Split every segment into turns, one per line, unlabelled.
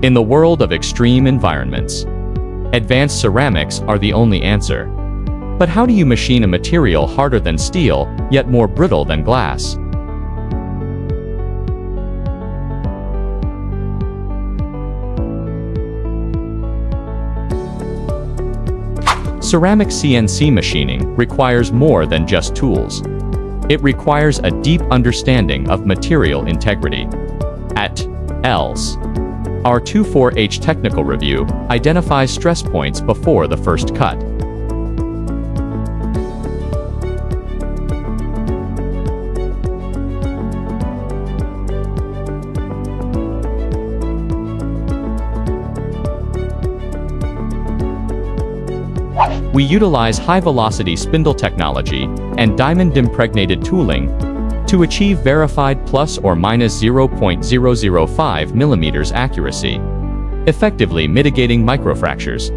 In the world of extreme environments, advanced ceramics are the only answer. But how do you machine a material harder than steel, yet more brittle than glass? Ceramic CNC machining requires more than just tools. It requires a deep understanding of material integrity. At ELS, our 24H technical review identifies stress points before the first cut. We utilize high-velocity spindle technology and diamond-impregnated tooling to achieve verified plus or minus 0.005 millimeters accuracy, effectively mitigating microfractures.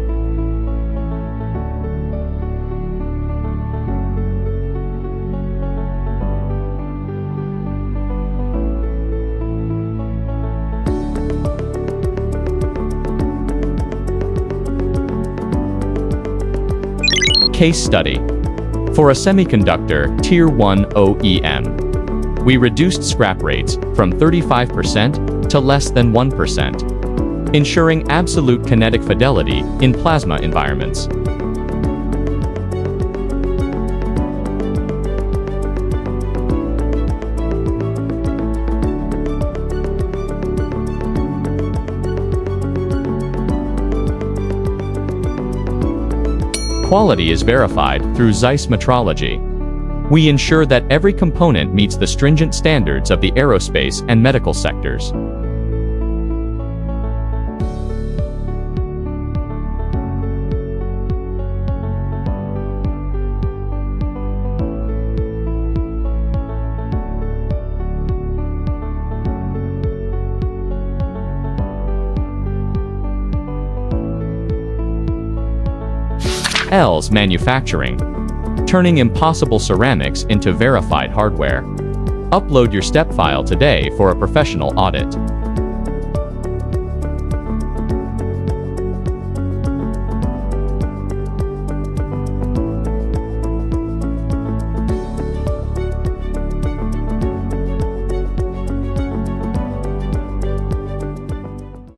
Case study. For a semiconductor Tier 1 OEM, we reduced scrap rates from 35% to less than 1%, ensuring absolute kinetic fidelity in plasma environments. Quality is verified through Zeiss metrology. We ensure that every component meets the stringent standards of the aerospace and medical sectors. ELS manufacturing, turning impossible ceramics into verified hardware. Upload your step file today for a professional audit.